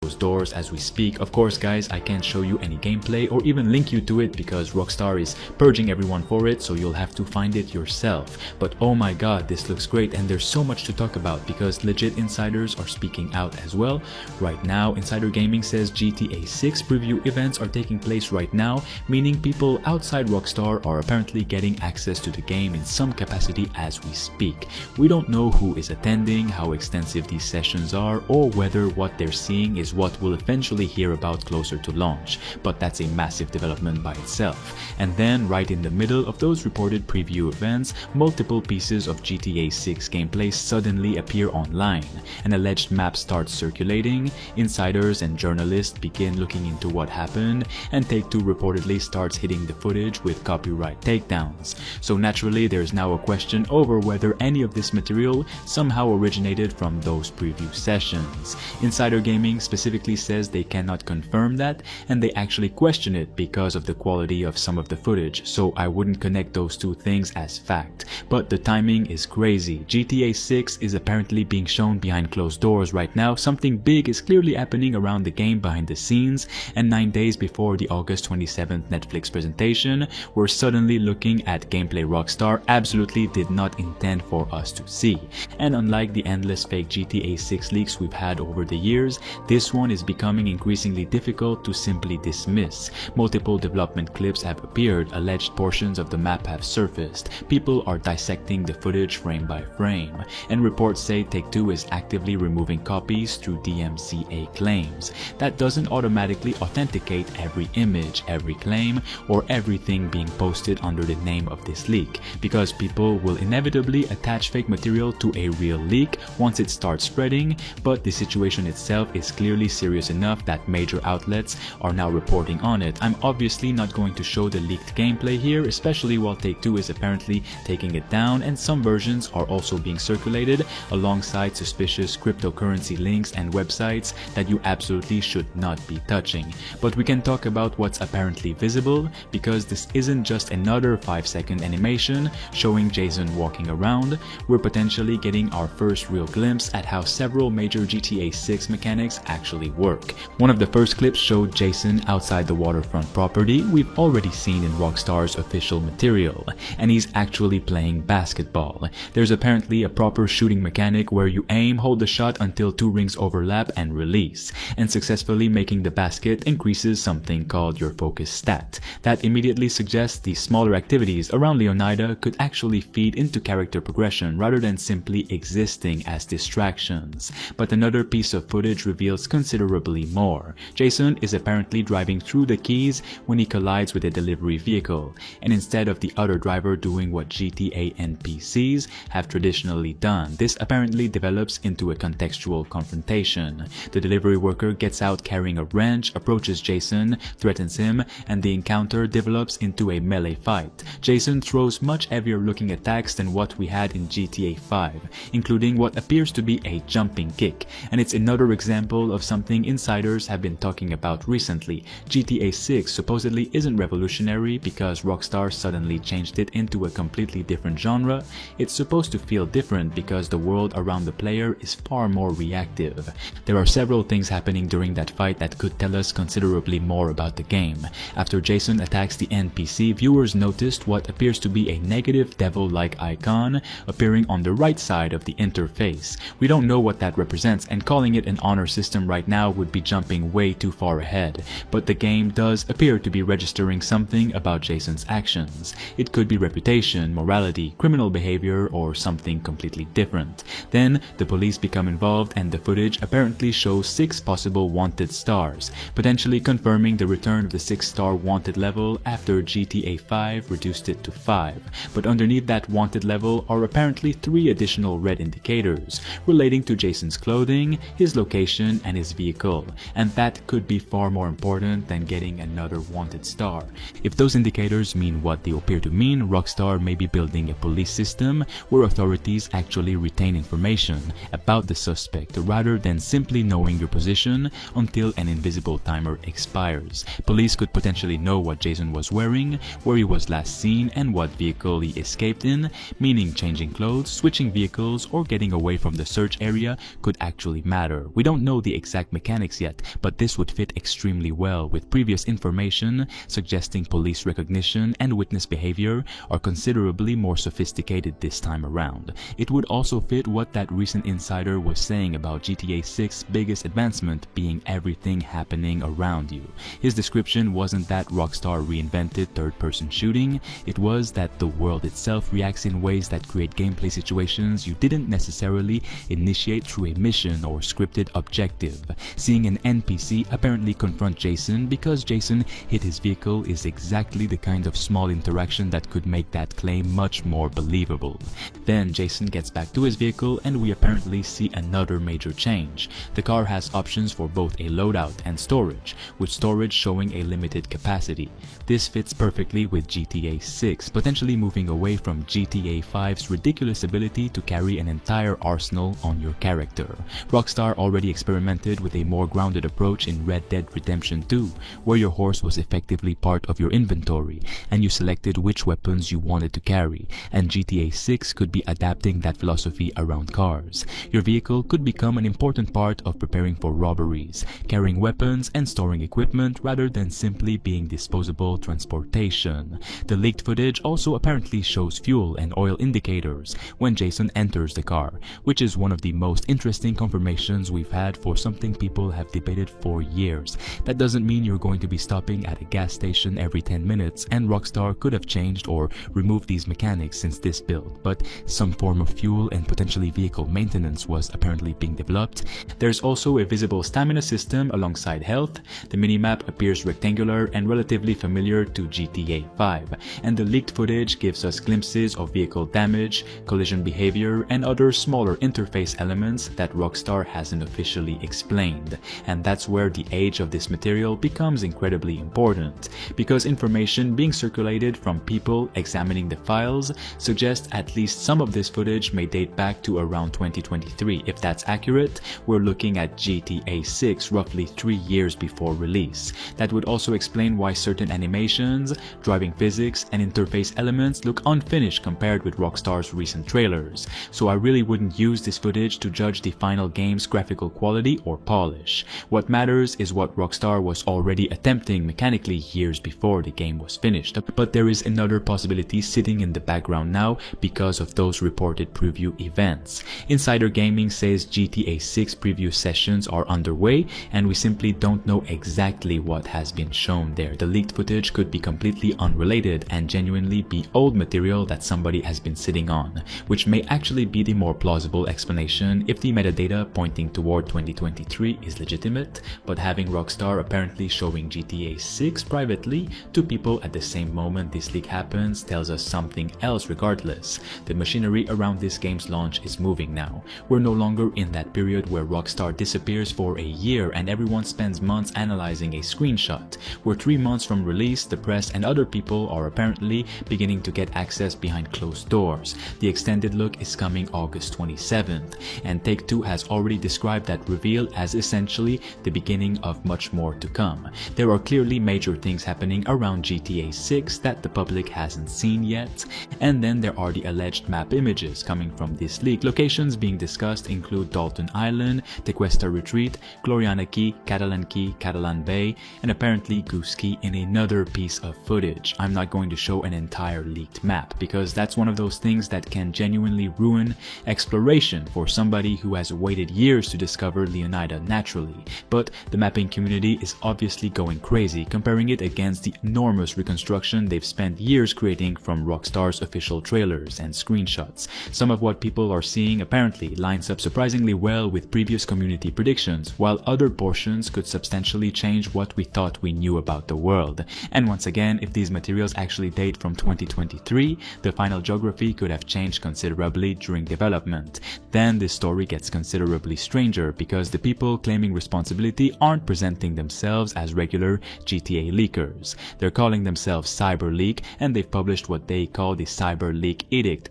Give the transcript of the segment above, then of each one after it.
those doors as we speak. Of course guys, I can't show you any gameplay or even link you to it because Rockstar is purging everyone for it, so you'll have to find it yourself. But oh my god, this looks great, and there's so much to talk about because legit insiders are speaking out as well. Right now, Insider Gaming says GTA 6 preview events are taking place right now, meaning people outside Rockstar are apparently getting access to the game in some capacity as we speak. We don't know who is attending, how extensive these sessions are, or whether what they're seeing is what we'll eventually hear about closer to launch, but that's a massive development by itself. And then right in the middle of those reported preview events, multiple pieces of GTA 6 gameplay suddenly appear online. An alleged map starts circulating, insiders and journalists begin looking into what happened, and Take-Two reportedly starts hitting the footage with copyright takedowns. So naturally there's now a question over whether any of this material somehow originated from those preview sessions. Insider Gaming specifically says they cannot confirm that, and they actually question it because of the quality of some of the footage, so I wouldn't connect those two things as fact. But the timing is crazy. GTA 6 is apparently being shown behind closed doors right now. Something big is clearly happening around the game behind the scenes, and 9 days before the August 27th Netflix presentation, we're suddenly looking at gameplay Rockstar absolutely did not intend for us to see. And unlike the endless fake GTA 6 leaks we've had over the years, this one is becoming increasingly difficult to simply dismiss. Multiple development clips have appeared, alleged portions of the map have surfaced, people are dissecting the footage frame by frame, and reports say Take-Two is actively removing copies through DMCA claims. That doesn't automatically authenticate every image, every claim, or everything being posted under the name of this leak, because people will inevitably attach fake material to a real leak once it starts spreading, but the situation itself is clearly serious enough that major outlets are now reporting on it. I'm obviously not going to show the leaked gameplay here, especially while Take-Two is apparently taking it down, and some versions are also being circulated alongside suspicious cryptocurrency links and websites that you absolutely should not be touching. But we can talk about what's apparently visible, because this isn't just another 5-second animation showing Jason walking around. We're potentially getting our first real glimpse at how several major GTA 6 mechanics actually work. One of the first clips showed Jason outside the waterfront property we've already seen in Rockstar's official material, and he's actually playing basketball. There's apparently a proper shooting mechanic where you aim, hold the shot until 2 rings overlap and release, and successfully making the basket increases something called your focus stat. That immediately suggests the smaller activities around Leonida could actually feed into character progression rather than simply existing as distractions. But another piece of footage reveals considerably more. Jason is apparently driving through the keys when he collides with a delivery vehicle, and instead of the other driver doing what GTA NPCs have traditionally done, this apparently develops into a contextual confrontation. The delivery worker gets out carrying a wrench, approaches Jason, threatens him, and the encounter develops into a melee fight. Jason throws much heavier looking attacks than what we had in GTA 5, including what appears to be a jumping kick, and it's another example of something insiders have been talking about recently. GTA 6 supposedly isn't revolutionary because Rockstar suddenly changed it into a completely different genre. It's supposed to feel different because the world around the player is far more reactive. There are several things happening during that fight that could tell us considerably more about the game. After Jason attacks the NPC, viewers noticed what appears to be a negative devil-like icon appearing on the right side of the interface. We don't know what that represents, and calling it an honor system right now would be jumping way too far ahead, but the game does appear to be registering something about Jason's actions. It could be reputation, morality, criminal behavior, or something completely different. Then the police become involved, and the footage apparently shows 6 possible wanted stars, potentially confirming the return of the 6-star wanted level after GTA 5 reduced it to 5. But underneath that wanted level are apparently 3 additional red indicators relating to Jason's clothing, his location, and his vehicle, and that could be far more important than getting another wanted star. If those indicators mean what they appear to mean, Rockstar may be building a police system where authorities actually retain information about the suspect rather than simply knowing your position until an invisible timer expires. Police could potentially know what Jason was wearing, where he was last seen, and what vehicle he escaped in, meaning changing clothes, switching vehicles, or getting away from the search area could actually matter. We don't know the exact exact mechanics yet, but this would fit extremely well with previous information suggesting police recognition and witness behavior are considerably more sophisticated this time around. It would also fit what that recent insider was saying about GTA 6's biggest advancement being everything happening around you. His description wasn't that Rockstar reinvented third-person shooting, it was that the world itself reacts in ways that create gameplay situations you didn't necessarily initiate through a mission or scripted objective. Seeing an NPC apparently confront Jason because Jason hit his vehicle is exactly the kind of small interaction that could make that claim much more believable. Then Jason gets back to his vehicle and we apparently see another major change. The car has options for both a loadout and storage, with storage showing a limited capacity. This fits perfectly with GTA 6, potentially moving away from GTA 5's ridiculous ability to carry an entire arsenal on your character. Rockstar already experimented with a more grounded approach in Red Dead Redemption 2, where your horse was effectively part of your inventory, and you selected which weapons you wanted to carry, and GTA 6 could be adapting that philosophy around cars. Your vehicle could become an important part of preparing for robberies, carrying weapons and storing equipment rather than simply being disposable transportation. The leaked footage also apparently shows fuel and oil indicators when Jason enters the car, which is one of the most interesting confirmations we've had for something people have debated for years. That doesn't mean you're going to be stopping at a gas station every 10 minutes, and Rockstar could have changed or removed these mechanics since this build, but some form of fuel and potentially vehicle maintenance was apparently being developed. There's also a visible stamina system alongside health. The minimap appears rectangular and relatively familiar to GTA 5, and the leaked footage gives us glimpses of vehicle damage, collision behavior, and other smaller interface elements that Rockstar hasn't officially explained. And that's where the age of this material becomes incredibly important, because information being circulated from people examining the files suggests at least some of this footage may date back to around 2023. If that's accurate, we're looking at GTA 6 roughly 3 years before release. That would also explain why certain animations, driving physics, and interface elements look unfinished compared with Rockstar's recent trailers. So I really wouldn't use this footage to judge the final game's graphical quality or polish. What matters is what Rockstar was already attempting mechanically years before the game was finished. But there is another possibility sitting in the background now because of those reported preview events. Insider Gaming says GTA 6 preview sessions are underway, and we simply don't know exactly what has been shown there. The leaked footage could be completely unrelated and genuinely be old material that somebody has been sitting on, which may actually be the more plausible explanation if the metadata pointing toward 2023 is legitimate, but having Rockstar apparently showing GTA 6 privately to people at the same moment this leak happens tells us something else regardless. The machinery around this game's launch is moving now. We're no longer in that period where Rockstar disappears for a year and everyone spends months analyzing a screenshot. We're 3 months from release, the press and other people are apparently beginning to get access behind closed doors. The extended look is coming August 27th, and Take-Two has already described that reveal as essentially the beginning of much more to come. There are clearly major things happening around GTA 6 that the public hasn't seen yet, and then there are the alleged map images coming from this leak. Locations being discussed include Dalton Island, Tequesta Retreat, Gloriana Key, Catalan Bay, and apparently Goose Key in another piece of footage. I'm not going to show an entire leaked map because that's one of those things that can genuinely ruin exploration for somebody who has waited years to discover Leonida naturally. But the mapping community is obviously going crazy, comparing it against the enormous reconstruction they've spent years creating from Rockstar's official trailers and screenshots. Some of what people are seeing apparently lines up surprisingly well with previous community predictions, while other portions could substantially change what we thought we knew about the world. And once again, if these materials actually date from 2023, the final geography could have changed considerably during development. Then this story gets considerably stranger because the people claiming responsibility aren't presenting themselves as regular GTA leakers. They're calling themselves CyberLeak, and they've published what they call the CyberLeak Edict.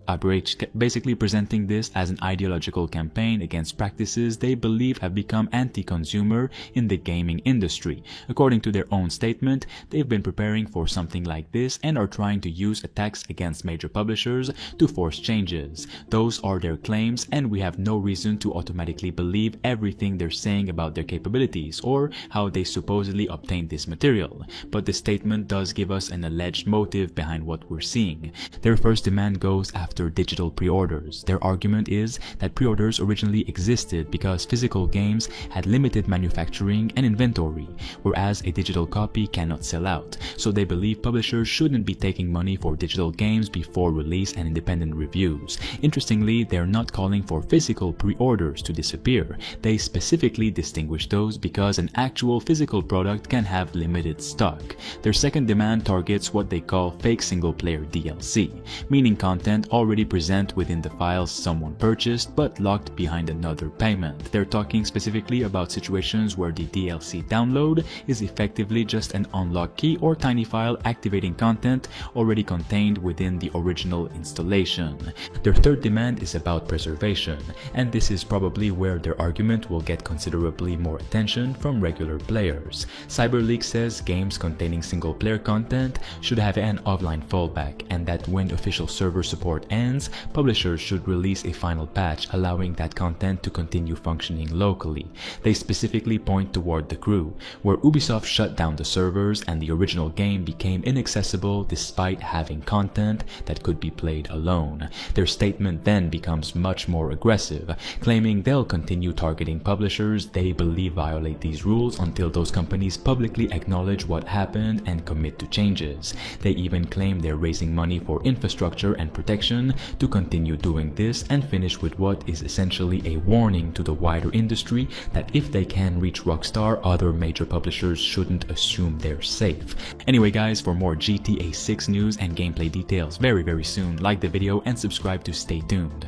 outrage, basically presenting this as an ideological campaign against practices they believe have become anti-consumer in the gaming industry. According to their own statement, they've been preparing for something like this and are trying to use attacks against major publishers to force changes. Those are their claims, and we have no reason to automatically believe everything they're saying about their capabilities or how they supposedly obtained this material. But the statement does give us an alleged motive behind what we're seeing. Their first demand goes after digital pre-orders. Their argument is that pre-orders originally existed because physical games had limited manufacturing and inventory, whereas a digital copy cannot sell out. So they believe publishers shouldn't be taking money for digital games before release and independent reviews. Interestingly, they're not calling for physical pre-orders to disappear. They specifically distinguish those because an actual physical product can have limited stock. Their second demand targets what they call fake single-player DLC, meaning content already present within the files someone purchased but locked behind another payment. They're talking specifically about situations where the DLC download is effectively just an unlock key or tiny file activating content already contained within the original installation. Their third demand is about preservation, and this is probably where their argument will get considerably more attention from regular players. CyberLeak says games containing single-player content should have an offline fallback, and that when official server support ends, publishers should release a final patch allowing that content to continue functioning locally. They specifically point toward The Crew, where Ubisoft shut down the servers and the original game became inaccessible despite having content that could be played alone. Their statement then becomes much more aggressive, claiming they'll continue targeting publishers they believe violate these rules until those companies publicly acknowledge what happened and commit to changes. They even claim they're raising money for infrastructure and protection to continue doing this, and finish with what is essentially a warning to the wider industry that if they can reach Rockstar, other major publishers shouldn't assume they're safe. Anyway guys, for more GTA 6 news and gameplay details very soon, like the video and subscribe to stay tuned.